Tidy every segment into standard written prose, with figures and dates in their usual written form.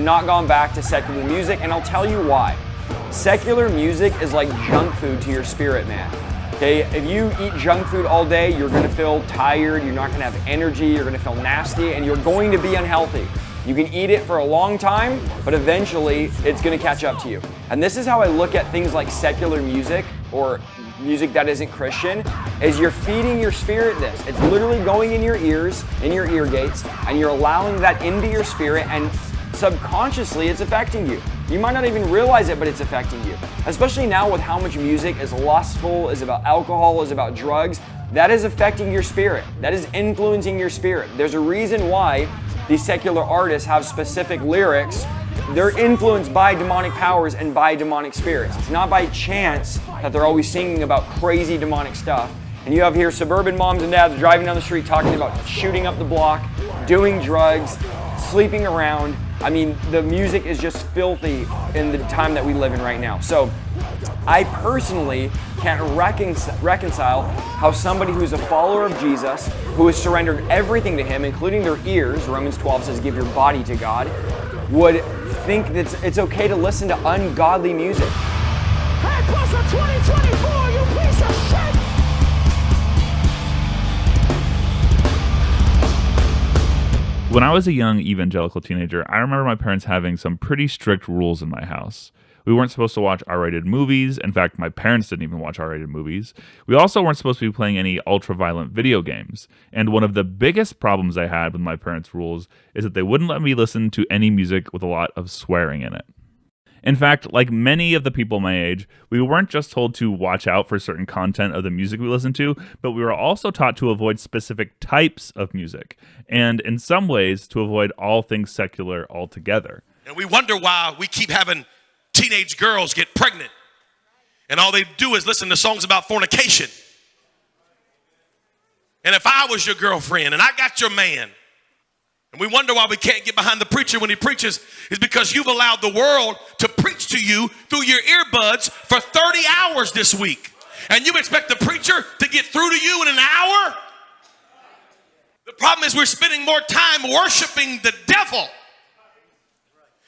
not gone back to secular music, and I'll tell you why. Secular music is like junk food to your spirit, man. Okay, if you eat junk food all day, you're gonna feel tired, you're not gonna have energy, you're gonna feel nasty, and you're going to be unhealthy. You can eat it for a long time, but eventually it's gonna catch up to you. And this is how I look at things like secular music or music that isn't Christian, is you're feeding your spirit this. It's literally going in your ears, in your ear gates, and you're allowing that into your spirit, and subconsciously it's affecting you. You might not even realize it, but it's affecting you. Especially now with how much music is lustful, is about alcohol, is about drugs, that is affecting your spirit. That is influencing your spirit. There's a reason why these secular artists have specific lyrics. They're influenced by demonic powers and by demonic spirits. It's not by chance that they're always singing about crazy demonic stuff. And you have here suburban moms and dads driving down the street talking about shooting up the block, doing drugs, sleeping around. I mean, the music is just filthy in the time that we live in right now. So I personally can't reconcile how somebody who's a follower of Jesus, who has surrendered everything to him, including their ears, Romans 12 says give your body to God, would think that it's okay to listen to ungodly music. Hey, plus a 2024, you piece of shit! When I was a young evangelical teenager, I remember my parents having some pretty strict rules in my house. We weren't supposed to watch R-rated movies. In fact, my parents didn't even watch R-rated movies. We also weren't supposed to be playing any ultra-violent video games. And one of the biggest problems I had with my parents' rules is that they wouldn't let me listen to any music with a lot of swearing in it. In fact, like many of the people my age, we weren't just told to watch out for certain content of the music we listened to, but we were also taught to avoid specific types of music, and in some ways, to avoid all things secular altogether. And we wonder why we keep having teenage girls get pregnant, and all they do is listen to songs about fornication. And if I was your girlfriend and I got your man, and we wonder why we can't get behind the preacher when he preaches, is because you've allowed the world to preach to you through your earbuds for 30 hours this week. And you expect the preacher to get through to you in an hour? The problem is we're spending more time worshiping the devil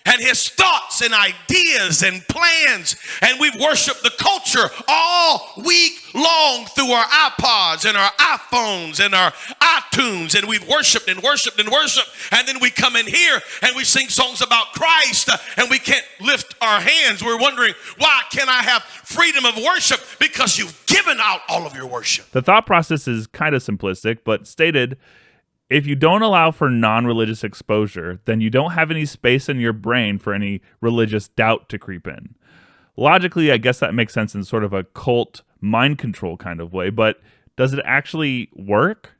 and his thoughts and ideas and plans, and we've worshiped the culture all week long through our iPods and our iPhones and our iTunes, and we've worshiped and worshiped and worshiped, and then we come in here and we sing songs about Christ, and we can't lift our hands. We're wondering, why can't I have freedom of worship? Because you've given out all of your worship. The thought process is kind of simplistic, but stated, if you don't allow for non-religious exposure, then you don't have any space in your brain for any religious doubt to creep in. Logically, I guess that makes sense in sort of a cult mind control kind of way, but does it actually work?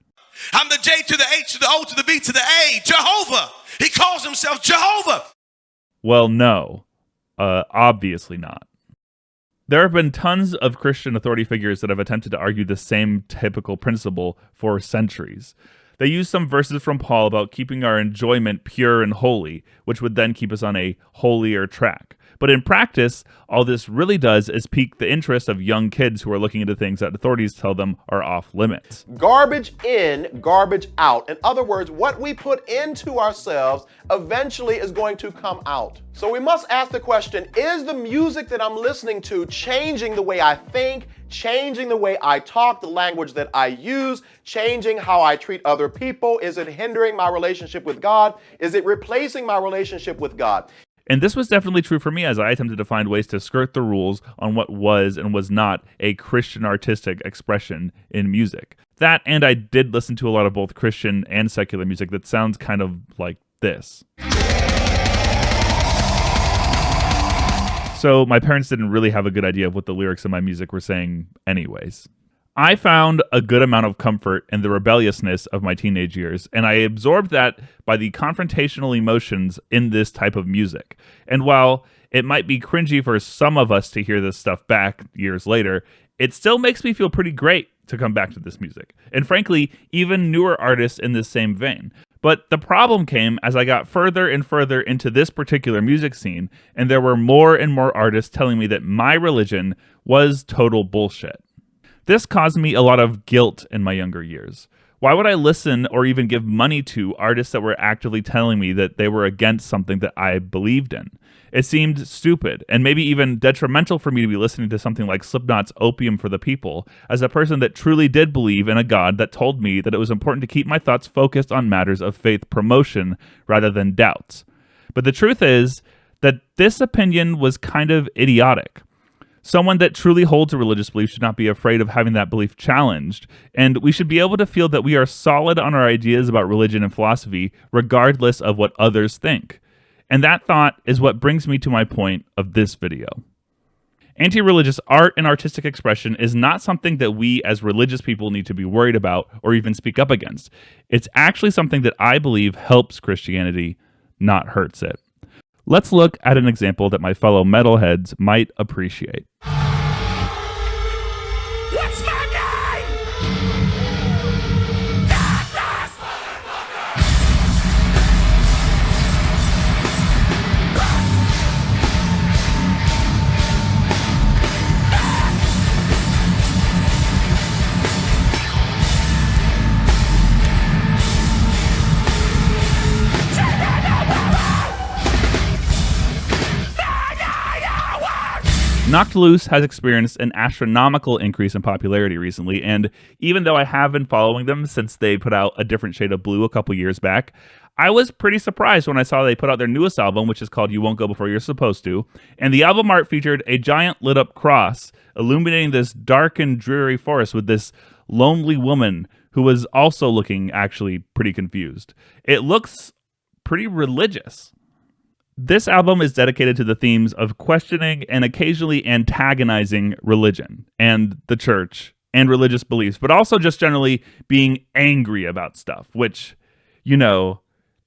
I'm the J to the H to the O to the B to the A, Jehovah. He calls himself Jehovah. Well, no, obviously not. There have been tons of Christian authority figures that have attempted to argue the same typical principle for centuries. They use some verses from Paul about keeping our enjoyment pure and holy, which would then keep us on a holier track. But in practice, all this really does is pique the interest of young kids who are looking into things that authorities tell them are off limits. Garbage in, garbage out. In other words, what we put into ourselves eventually is going to come out. So we must ask the question, is the music that I'm listening to changing the way I think, changing the way I talk, the language that I use, changing how I treat other people? Is it hindering my relationship with God? Is it replacing my relationship with God? And this was definitely true for me as I attempted to find ways to skirt the rules on what was and was not a Christian artistic expression in music. That, and I did listen to a lot of both Christian and secular music that sounds kind of like this. So my parents didn't really have a good idea of what the lyrics of my music were saying anyways. I found a good amount of comfort in the rebelliousness of my teenage years, and I absorbed that by the confrontational emotions in this type of music. And while it might be cringy for some of us to hear this stuff back years later, it still makes me feel pretty great to come back to this music. And frankly, even newer artists in this same vein. But the problem came as I got further and further into this particular music scene, and there were more and more artists telling me that my religion was total bullshit. This caused me a lot of guilt in my younger years. Why would I listen or even give money to artists that were actively telling me that they were against something that I believed in? It seemed stupid and maybe even detrimental for me to be listening to something like Slipknot's Opium for the People as a person that truly did believe in a God that told me that it was important to keep my thoughts focused on matters of faith promotion rather than doubts. But the truth is that this opinion was kind of idiotic. Someone that truly holds a religious belief should not be afraid of having that belief challenged, and we should be able to feel that we are solid on our ideas about religion and philosophy regardless of what others think. And that thought is what brings me to my point of this video. Anti-religious art and artistic expression is not something that we as religious people need to be worried about or even speak up against. It's actually something that I believe helps Christianity, not hurts it. Let's look at an example that my fellow metalheads might appreciate. What's my name? Knocked Loose has experienced an astronomical increase in popularity recently, and even though I have been following them since they put out A Different Shade of Blue a couple years back, I was pretty surprised when I saw they put out their newest album, which is called You Won't Go Before You're Supposed To, and the album art featured a giant lit-up cross illuminating this dark and dreary forest with this lonely woman who was also looking actually pretty confused. It looks pretty religious. This album is dedicated to the themes of questioning and occasionally antagonizing religion and the church and religious beliefs, but also just generally being angry about stuff, which, you know,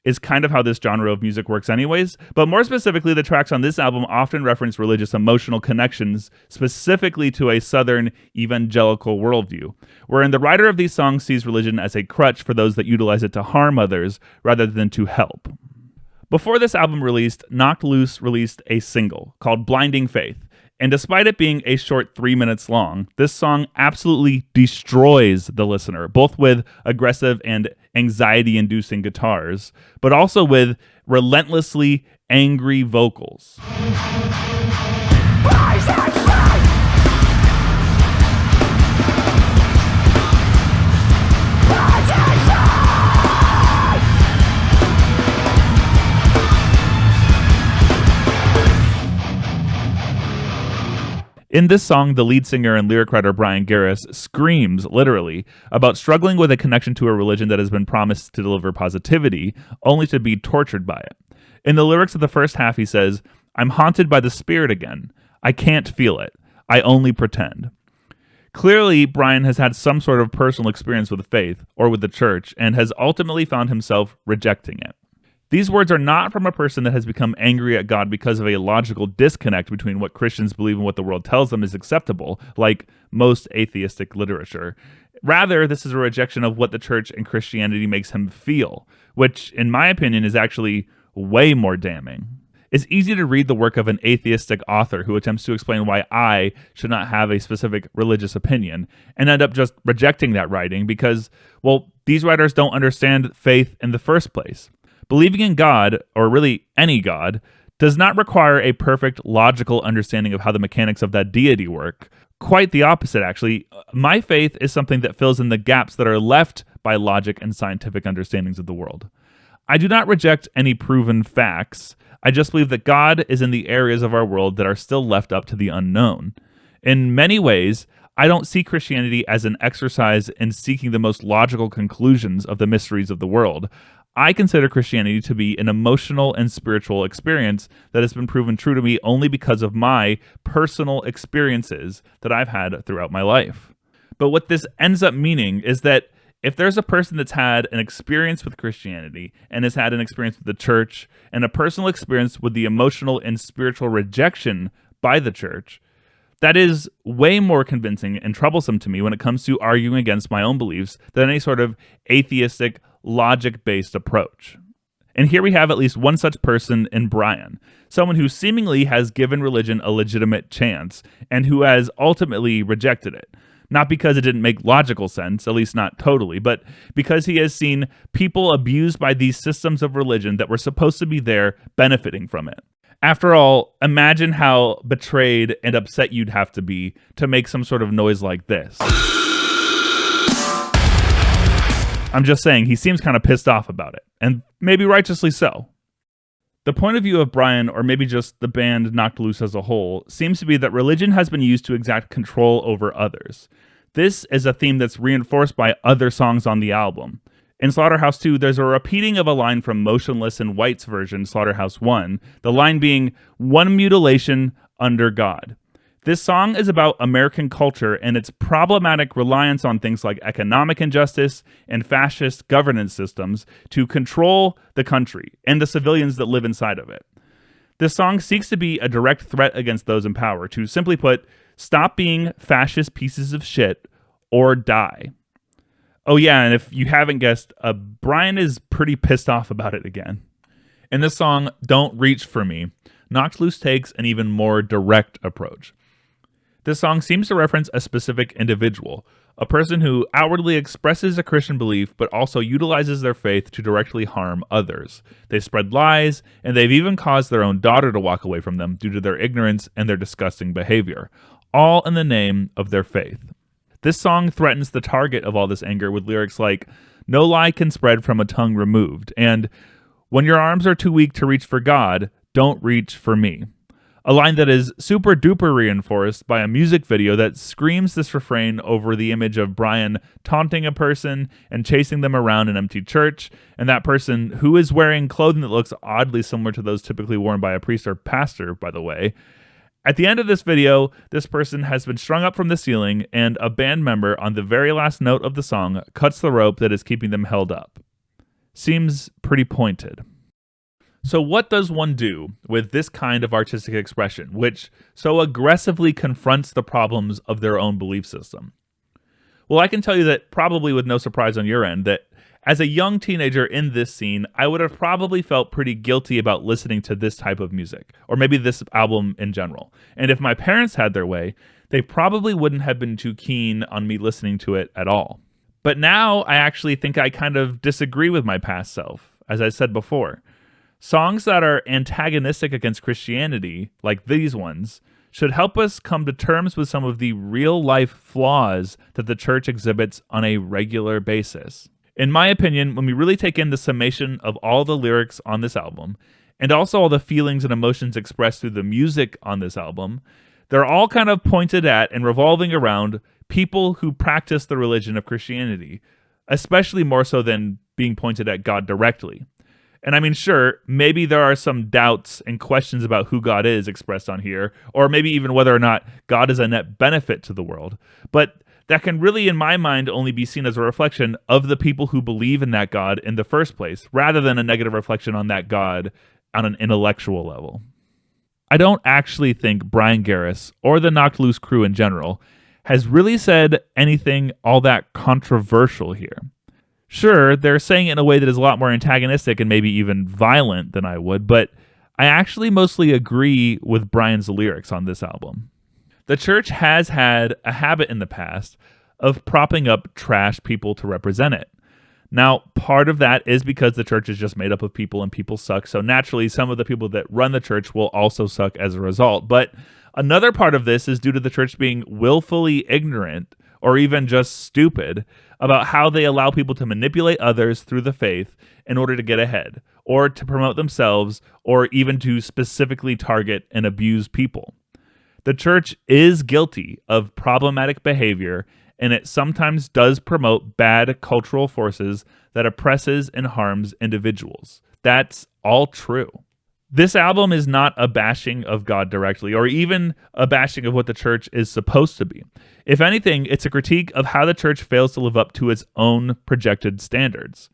is kind of how this genre of music works anyways. But more specifically, the tracks on this album often reference religious emotional connections, specifically to a Southern evangelical worldview, wherein the writer of these songs sees religion as a crutch for those that utilize it to harm others rather than to help. Before this album released, Knocked Loose released a single called Blinding Faith, and despite it being a short 3 minutes long, this song absolutely destroys the listener, both with aggressive and anxiety-inducing guitars, but also with relentlessly angry vocals. In this song, the lead singer and lyric writer Brian Garris screams, literally, about struggling with a connection to a religion that has been promised to deliver positivity, only to be tortured by it. In the lyrics of the first half, he says, "I'm haunted by the spirit again. I can't feel it. I only pretend." Clearly, Brian has had some sort of personal experience with faith, or with the church, and has ultimately found himself rejecting it. These words are not from a person that has become angry at God because of a logical disconnect between what Christians believe and what the world tells them is acceptable, like most atheistic literature. Rather, this is a rejection of what the church and Christianity makes him feel, which, in my opinion, is actually way more damning. It's easy to read the work of an atheistic author who attempts to explain why I should not have a specific religious opinion and end up just rejecting that writing because, well, these writers don't understand faith in the first place. Believing in God, or really any God, does not require a perfect logical understanding of how the mechanics of that deity work. Quite the opposite, actually. My faith is something that fills in the gaps that are left by logic and scientific understandings of the world. I do not reject any proven facts. I just believe that God is in the areas of our world that are still left up to the unknown. In many ways, I don't see Christianity as an exercise in seeking the most logical conclusions of the mysteries of the world. I consider Christianity to be an emotional and spiritual experience that has been proven true to me only because of my personal experiences that I've had throughout my life. But what this ends up meaning is that if there's a person that's had an experience with Christianity and has had an experience with the church and a personal experience with the emotional and spiritual rejection by the church, that is way more convincing and troublesome to me when it comes to arguing against my own beliefs than any sort of atheistic, logic-based approach. And here we have at least one such person in Brian, someone who seemingly has given religion a legitimate chance and who has ultimately rejected it. Not because it didn't make logical sense, at least not totally, but because he has seen people abused by these systems of religion that were supposed to be there benefiting from it. After all, imagine how betrayed and upset you'd have to be to make some sort of noise like this. I'm just saying, he seems kind of pissed off about it, and maybe righteously so. The point of view of Brian, or maybe just the band Knocked Loose as a whole, seems to be that religion has been used to exact control over others. This is a theme that's reinforced by other songs on the album. In Slaughterhouse 2, there's a repeating of a line from Motionless in White's version, Slaughterhouse 1, the line being, "One mutilation under God." This song is about American culture and its problematic reliance on things like economic injustice and fascist governance systems to control the country and the civilians that live inside of it. This song seeks to be a direct threat against those in power, to simply put, stop being fascist pieces of shit or die. Oh yeah, and if you haven't guessed, Brian is pretty pissed off about it again. In this song, Don't Reach For Me, Knocked Loose takes an even more direct approach. This song seems to reference a specific individual, a person who outwardly expresses a Christian belief but also utilizes their faith to directly harm others. They spread lies, and they've even caused their own daughter to walk away from them due to their ignorance and their disgusting behavior, all in the name of their faith. This song threatens the target of all this anger with lyrics like, "No lie can spread from a tongue removed," and "When your arms are too weak to reach for God, don't reach for me." A line that is super duper reinforced by a music video that screams this refrain over the image of Brian taunting a person and chasing them around an empty church, and that person, who is wearing clothing that looks oddly similar to those typically worn by a priest or pastor, by the way. At the end of this video, this person has been strung up from the ceiling, and a band member on the very last note of the song cuts the rope that is keeping them held up. Seems pretty pointed. So what does one do with this kind of artistic expression, which so aggressively confronts the problems of their own belief system? Well, I can tell you that, probably with no surprise on your end, that as a young teenager in this scene, I would have probably felt pretty guilty about listening to this type of music, or maybe this album in general. And if my parents had their way, they probably wouldn't have been too keen on me listening to it at all. But now I actually think I kind of disagree with my past self, as I said before. Songs that are antagonistic against Christianity, like these ones, should help us come to terms with some of the real-life flaws that the church exhibits on a regular basis. In my opinion, when we really take in the summation of all the lyrics on this album, and also all the feelings and emotions expressed through the music on this album, they're all kind of pointed at and revolving around people who practice the religion of Christianity, especially more so than being pointed at God directly. And I mean, sure, maybe there are some doubts and questions about who God is expressed on here, or maybe even whether or not God is a net benefit to the world. But that can really, in my mind, only be seen as a reflection of the people who believe in that God in the first place, rather than a negative reflection on that God on an intellectual level. I don't actually think Brian Garris, or the Knocked Loose crew in general, has really said anything all that controversial here. Sure, they're saying it in a way that is a lot more antagonistic and maybe even violent than I would, but I actually mostly agree with Brian's lyrics on this album. The church has had a habit in the past of propping up trash people to represent it. Now, part of that is because the church is just made up of people and people suck, so naturally some of the people that run the church will also suck as a result. But another part of this is due to the church being willfully ignorant, or even just stupid, about how they allow people to manipulate others through the faith in order to get ahead, or to promote themselves, or even to specifically target and abuse people. The church is guilty of problematic behavior, and it sometimes does promote bad cultural forces that oppresses and harms individuals. That's all true. This album is not a bashing of God directly, or even a bashing of what the church is supposed to be. If anything, it's a critique of how the church fails to live up to its own projected standards.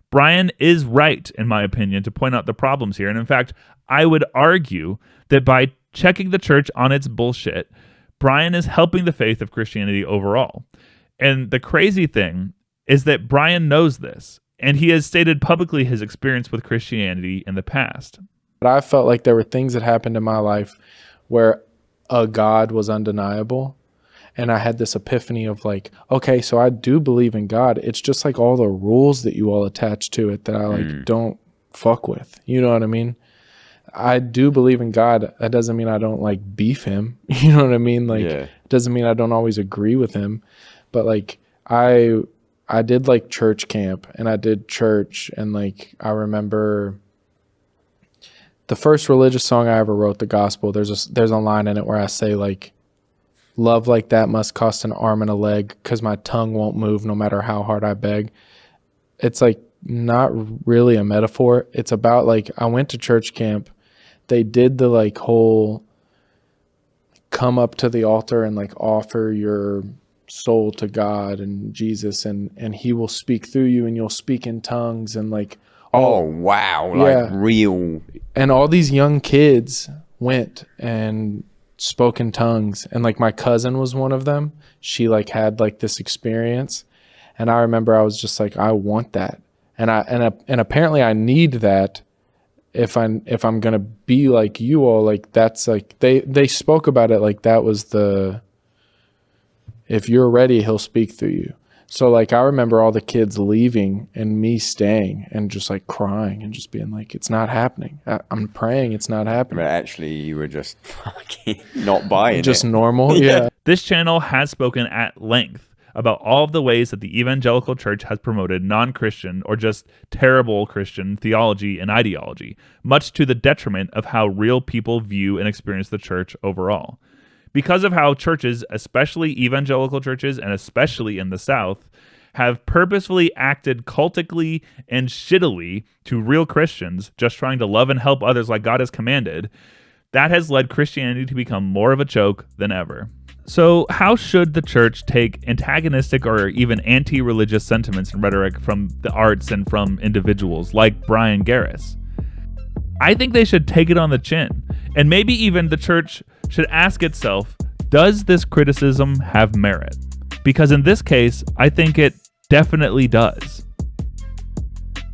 Brian is right, in my opinion, to point out the problems here. And in fact, I would argue that by checking the church on its bullshit, Brian is helping the faith of Christianity overall. And the crazy thing is that Brian knows this, and he has stated publicly his experience with Christianity in the past. But I felt like there were things that happened in my life where a God was undeniable. And I had this epiphany of like, okay, so I do believe in God. It's just like all the rules that you all attach to it that I like don't fuck with. You know what I mean? I do believe in God. That doesn't mean I don't like beef him. You know what I mean? Like, it doesn't mean I don't always agree with him. But like, I did like church camp and I did church, and like, I remember the first religious song I ever wrote, the gospel, there's a line in it where I say like, love like that must cost an arm and a leg, 'cause my tongue won't move no matter how hard I beg. It's like not really a metaphor. It's about like, I went to church camp. They did the like whole come up to the altar and like offer your soul to God and Jesus, and he will speak through you and you'll speak in tongues and like, Oh, wow. Like real. and all these young kids went and spoke in tongues, and like my cousin was one of them. She like had like this experience, and I remember I was just like, I want that, and apparently I need that if I'm gonna be like you all. Like that's like they spoke about it like that was the, if you're ready, he'll speak through you. So like I remember all the kids leaving and me staying and just like crying and just being like, it's not happening. I'm praying, it's not happening. But actually, you were just fucking not buying Just it. normal. Yeah. This channel has spoken at length about all of the ways that the evangelical church has promoted non-Christian or just terrible Christian theology and ideology, much to the detriment of how real people view and experience the church overall. Because of how churches, especially evangelical churches and especially in the South, have purposefully acted cultically and shittily to real Christians just trying to love and help others like God has commanded, that has led Christianity to become more of a joke than ever. So how should the church take antagonistic or even anti-religious sentiments and rhetoric from the arts and from individuals like Brian Garris? I think they should take it on the chin, and maybe even the church should ask itself, does this criticism have merit? Because in this case, I think it definitely does.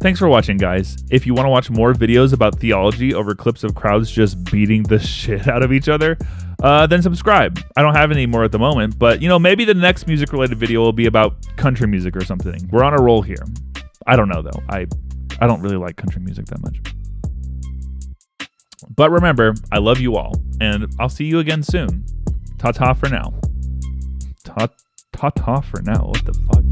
Thanks for watching, guys. If you want to watch more videos about theology over clips of crowds just beating the shit out of each other, then subscribe. I don't have any more at the moment, but maybe the next music-related video will be about country music or something. We're on a roll here. I don't know, though. I don't really like country music that much. But remember, I love you all, and I'll see you again soon. Ta-ta for now. Ta-ta for now. What the fuck?